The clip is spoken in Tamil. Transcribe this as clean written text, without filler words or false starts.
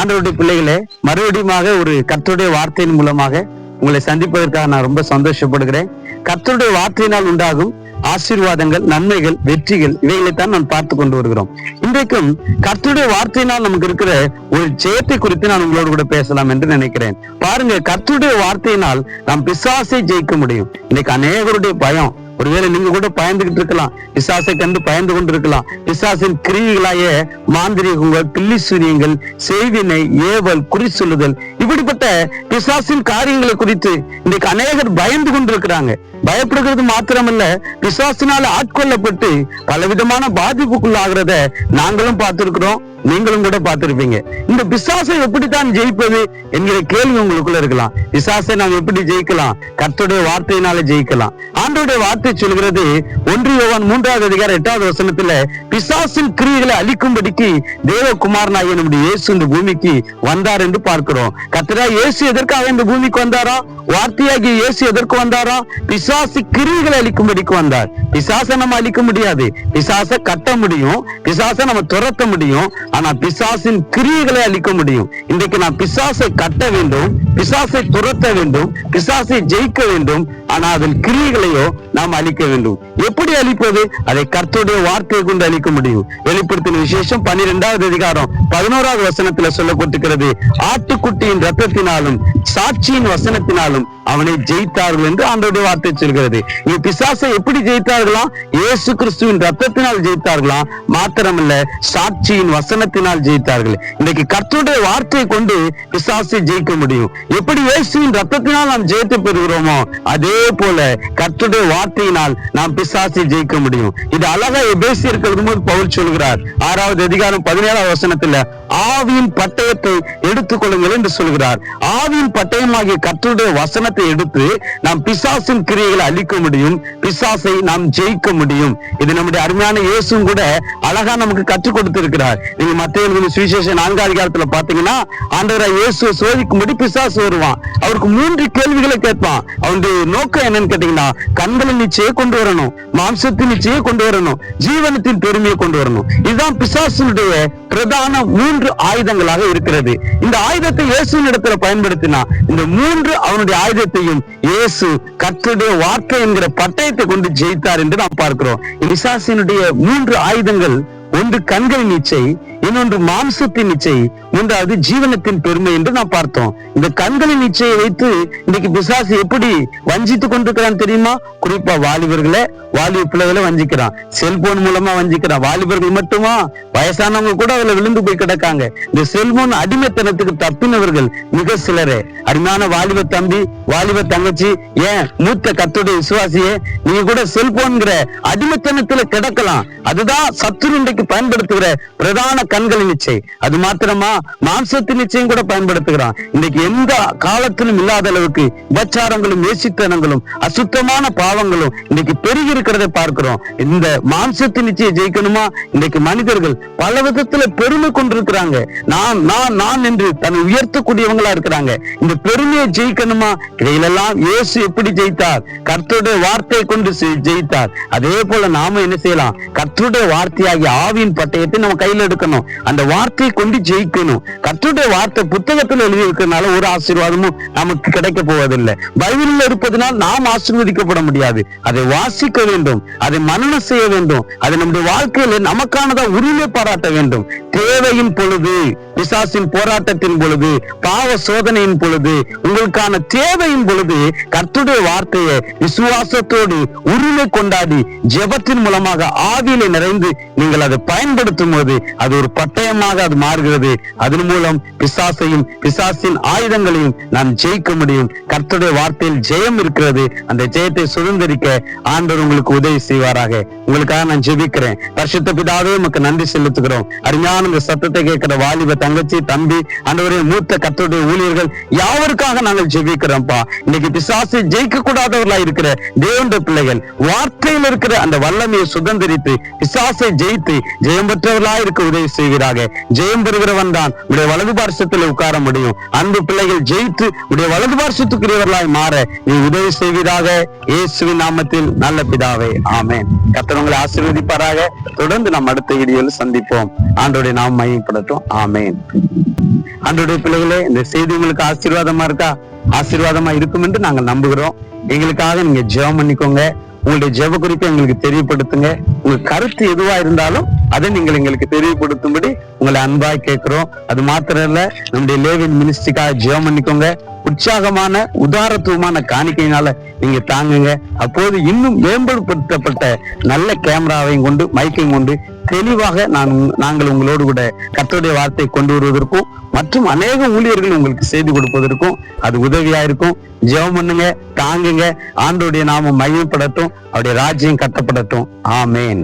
ஆண்டவருடைய பிள்ளைகளே, மறுபடியும் ஒரு கர்த்தருடைய வார்த்தையின் மூலமாக உங்களை சந்திப்பதற்காக நான் ரொம்ப சந்தோஷப்படுகிறேன். கர்த்தருடைய வார்த்தையினால் உண்டாகும் ஆசீர்வாதங்கள், நன்மைகள், வெற்றிகள் இவைகளைத்தான் நான் பார்த்து கொண்டு வருகிறோம். இன்றைக்கும் கர்த்தருடைய வார்த்தையினால் நமக்கு இருக்கிற ஒரு ஜெயத்தை குறித்து நான் உங்களோடு கூட பேசலாம் என்று நினைக்கிறேன். பாருங்க, கர்த்தருடைய வார்த்தையினால் நாம் பிசாசை ஜெயிக்க முடியும். இன்னைக்கு அநேகருடைய பயம், ஒருவேளை நீங்க கூட பயந்துகிட்டு இருக்கலாம், பிசாசை கண்டு பயந்து கொண்டு இருக்கலாம். பிசாசின் கிரியைகளாய மாந்திரிகங்கள், பில்லி சூனியங்கள், செய்வினை, ஏவல், குறி சொல்லுதல், இப்படிப்பட்ட பிசாசின் காரியங்களை குறித்து இன்னைக்கு அநேகர் பயந்து கொண்டிருக்கிறாங்க. பயப்படுகிறது மாத்திரமல்ல, பிசாசினால ஆட்கொள்ளப்பட்டு பலவிதமான பாதிப்புக்குள்ளாகிறத நாங்களும் பார்த்திருக்கிறோம், நீங்களும் கூட பார்த்திருப்பீங்க. இந்த பிசாசை எப்படித்தான் ஜெயிப்பது என்கிற கேள்வி உங்களுக்குள்ள இருக்கலாம். பிசாசை நாம் எப்படி ஜெயிக்கலாம்? கர்த்தருடைய வார்த்தையினால ஜெயிக்கலாம். ஆண்டவருடைய வார்த்தை சொல்கிறது, 1 யோவான் 3:8 பிசாசின் கிரியைகளை அழிக்கும்படிக்கு தேவகுமாரனாகிய நம்முடைய இயேசு இந்த பூமிக்கு வந்தார் என்று பார்க்கிறோம். கர்த்தராகிய இயேசு எதற்காக இந்த பூமிக்கு வந்தாரா? வார்த்தையாகிய இயேசு எதற்கு வந்தாரா? பிசாசு கிரியைகளை அழிக்கும்படிக்கு வந்தார். பிசாசை நம்ம அழிக்க முடியாது, பிசாசை கட்ட முடியும், பிசாசை நம்ம துரத்த முடியும், ஆனா பிசாசின் கிரியைகளை அழிக்க முடியும். இன்றைக்கு நான் பிசாசை கட்ட வேண்டும், பிசாசை துரத்த வேண்டும், பிசாசை ஜெயிக்க வேண்டும், ஆனா அதன் கிரியைகளையோ நாம் அழிக்க வேண்டும். எப்படி அழிப்பது? அதை கர்த்தருடைய வார்த்தையை கொண்டு அழிக்க முடியும். வெளிப்படுத்தின விசேஷம் 12:11 சொல்லப்பட்டிருக்கிறது, ஆட்டுக்குட்டியின் ரத்தத்தினாலும் சாட்சியின் வசனத்தினாலும் அவனை ஜெயித்தார்கள் என்று ஆண்டவருடைய வார்த்தை சொல்கிறது. இங்க பிசாசை எப்படி ஜெயித்தார்களாம்? இயேசு கிறிஸ்துவின் ரத்தத்தினால் ஜெயித்தார்களாம். மாத்திரமல்ல, சாட்சியின் வசனத்தினால் ஜெயித்தார்கள். இன்றைக்கு கர்த்தருடைய வார்த்தையை கொண்டு பிசாசை ஜெயிக்க முடியும். எப்படி இயேசுவின் ரத்தத்தினால் நாம் ஜெயித்து பெறுகிறோமோ, அதே போல கர்த்தருடைய வார்த்தையினால் நாம் பிசாசை ஜெயிக்க முடியும். இது அழகா எபேசியருக்கு எழுதும்போது பவுல் சொல்கிறார், 6:17 ஆவியின் பட்டயத்தை எடுத்துக் கொள்ளுங்கள் என்று சொல்கிறார். ஆவியின் பட்டயமாகிய கர்த்தருடைய வசனத்தை எடுத்து நாம் பிசாசின் கிரியைகளை அழிக்க முடியும், பிசாசை நாம் ஜெயிக்க முடியும். இது நம்முடைய அருமையான இயேசுவும் கூட அழகா நமக்கு கற்றுக் கொடுத்திருக்கிறார். நீங்க மத்தேயு சுவிசேஷம் 4 பாத்தீங்கன்னா, ஆண்டவராகிய இயேசுவை சோதிக்கும்படி பிசாசு வருவான். அவருக்கு 3 கேள்விகளை கேட்பான். அவனுடைய நோக்கம் என்னன்னு கேட்டீங்கன்னா, கண்களின் நிச்சயை கொண்டு வரணும், மாம்சத்தின் நிச்சயை கொண்டு வரணும், ஜீவனத்தின் பெருமையை கொண்டு வரணும். இதுதான் பிசாசுடைய பிரதான 3 ஆயுதங்களாக இருக்கிறது. இந்த ஆயுதத்தை இயேசுவின் இடத்துல பயன்படுத்தினா, இந்த 3 அவனுடைய ஆயுதத்தையும் இயேசு கர்த்தருடைய வார்த்தை என்கிற பட்டயத்தை கொண்டு ஜெயித்தார் என்று நாம் பார்க்கிறோம். பிசாசினுடைய 3 ஆயுதங்கள், ஒன்று கண்களின் இச்சை, இன்னொன்று மாம்சத்தின் இச்சை, மூன்றாவது ஜீவனத்தின் பெருமை என்று நாம் பார்த்தோம். இந்த கண்களின் இச்சையை வைத்து இன்னைக்கு பிசாசு எப்படி வஞ்சித்து கொண்டிருக்கிறான் தெரியுமா? குறிப்பா வாலிபர்களை, வாலிப பிள்ளைகளை வஞ்சிக்கிறான். செல்போன் மூலமா வஞ்சிக்கிறான். வாலிபர்கள் மட்டுமா, வயசானவங்க கூட அதுல விழுந்து போய் கிடக்காங்க. இந்த செல்போன் அடிமைத்தனத்துக்கு தப்பினவர்கள் மிக சிலரே. அருமையான வாலிப தம்பி, வாலிப தங்கச்சி, ஏன் மூத்த கர்த்தருடைய விசுவாசியே, நீங்க கூட செல்போன்கிற அடிமைத்தனத்துல கிடக்கலாம். அதுதான் சத்துரு இன்றைக்கு பயன்படுத்துகிற பிரதான கண்களின் இச்சை. அது மாத்திரமா, மாம்சத்தின் நிச்சயம் கூட பயன்படுத்துகிறான். இன்னைக்கு எந்த காலத்திலும் இல்லாத அளவுக்கு விபச்சாரங்களும், வேசித்தனங்களும், அசுத்தமான பாவங்களும் இன்னைக்கு பெருகி இருக்கிறதை பார்க்கிறோம். இந்த மாம்சத்தின் நிச்சயம் ஜெயிக்கணுமா? இன்னைக்கு மனிதர்கள் பல விதத்துல பெருமை கொண்டிருக்கிறாங்க. நான் நான் நான் என்று தன்னை உயர்த்தக்கூடியவங்களா இருக்கிறாங்க. இந்த பெருமையை ஜெயிக்கணுமா? இதையெல்லாம் இயேசு எப்படி ஜெயித்தார்? கர்த்தருடைய வார்த்தையை கொண்டு ஜெயித்தார். அதே போல நாம என்ன செய்யலாம்? கர்த்தருடைய வார்த்தையாகிய ஆவியின் பட்டயத்தை நம்ம கையில எடுக்கணும். அந்த வார்த்தையை கொண்டு ஜெயிக்கணும். கர்த்தருடைய வார்த்தை புத்தகத்தில் எழுதி இருக்கிறதுனால ஒரு ஆசீர்வாதமும் நமக்கு கிடைக்க போவதில்லை. பைபிளில் இருப்பதனால் நாம் ஆசீர்வதிக்கப்பட முடியாது. அதை வாசிக்க வேண்டும், அதை மனனம் செய்ய வேண்டும், அதை நம்முடைய வாழ்க்கையில நமக்கானதா உரிமை பாராட்ட வேண்டும். தேவையின் பொழுது, பிசாசின் போராட்டத்தின் பொழுது, பாவ சோதனையின் பொழுது, உங்களுக்கான தேவையின் பொழுது கர்த்தருடைய வார்த்தையை விசுவாசத்தோடு உரிமை கொண்டாடி ஜெபத்தின் மூலமாக ஆவியிலே நிறைந்து நீங்கள் அதை பயன்படுத்தும் போது அது ஒரு பட்டயமாக அது மாறுகிறது. அதன் மூலம் பிசாசையும் பிசாசின் ஆயுதங்களையும் நாம் ஜெயிக்க முடியும். கர்த்தருடைய வார்த்தையில் ஜெயம் இருக்கிறது. அந்த ஜெயத்தை சுதந்திரிக்க ஆண்டவர் உங்களுக்கு உதவி செய்வாராக. உங்களுக்காக நான் ஜெபிக்கிறேன். பரிசுத்த பிதாவே, உமக்கு நன்றி செலுத்துகிறோம். அருமையான இந்த சத்தத்தை கேட்கிற வாலிப தங்கச்சி, தம்பி, ஆண்டவரே, மூத்த கர்த்தருடைய ஊழியர்கள் யாவருக்காக நாங்கள் ஜெபிக்கிறோம்ப்பா. இன்னைக்கு பிசாசை ஜெயிக்க கூடாதவர்களா இருக்கிற தேவனுடைய பிள்ளைகள் வார்த்தையில் இருக்கிற அந்த வல்லமையை சுதந்திரித்து பிசாசை ஜெயித்து ஜெயம் பெற்றவர்களா இருக்க உதவி செய்கிறாங்க. ஜெயம் பெறுகிறவன் தான் உடைய வலது பார்சத்தில் உட்கார முடியும். அன்பு பிள்ளைகள் ஜெயித்து உடைய வலது பார்சத்துக்குரியவர்களாய் மாற நீ உதவி செய்வதாக. இயேசுவின் நாமத்தில் நல்ல பிதாவே, ஆமென். கர்த்தர் உங்களை ஆசீர்வதிப்பாராக. தொடர்ந்து நாம் அடுத்த வீடியோவில் சந்திப்போம். ஆண்டவருடைய நாமம் மகிமைப்படட்டும். ஆமென். ஆண்டவருடைய பிள்ளைகளே, இந்த செய்தி உங்களுக்கு ஆசீர்வாதமா இருக்கா? ஆசீர்வாதமா இருக்கும் என்று நாங்கள் நம்புகிறோம். எங்களுக்காக நீங்க ஜெபம் பண்ணிக்கோங்க. உங்களுடைய ஜெப குறிப்பை எங்களுக்கு தெரியப்படுத்துங்க. உங்க கருத்து எதுவா இருந்தாலும் அதை நீங்கள் எங்களுக்கு தெரியப்படுத்தும்படி உங்களை அன்பாய் கேட்கிறோம். அது மாத்திரம் இல்ல, நம்முடைய லேவின் மினிஸ்ட்ரிக்காக ஜெபம் பண்ணிக்கோங்க. உற்சாகமான உதாரத்துவமான காணிக்கையினால நீங்க தாங்குங்க. அப்போது இன்னும் மேம்படுத்தப்பட்ட நல்ல கேமராவையும் கொண்டு மைக்கையும் கொண்டு தெளிவாக நாங்கள் உங்களோடு கூட கர்த்தருடைய வார்த்தையை கொண்டு வருவதற்கும் மற்றும் அநேக ஊழியர்கள் உங்களுக்கு செய்து கொடுப்பதற்கும் அது உதவியா இருக்கும். ஜெபம் பண்ணுங்க, தாங்குங்க. ஆண்டவருடைய நாமம் மகிமைப்படட்டும், அவருடைய ராஜ்யம் கட்டப்படட்டும். ஆமேன்.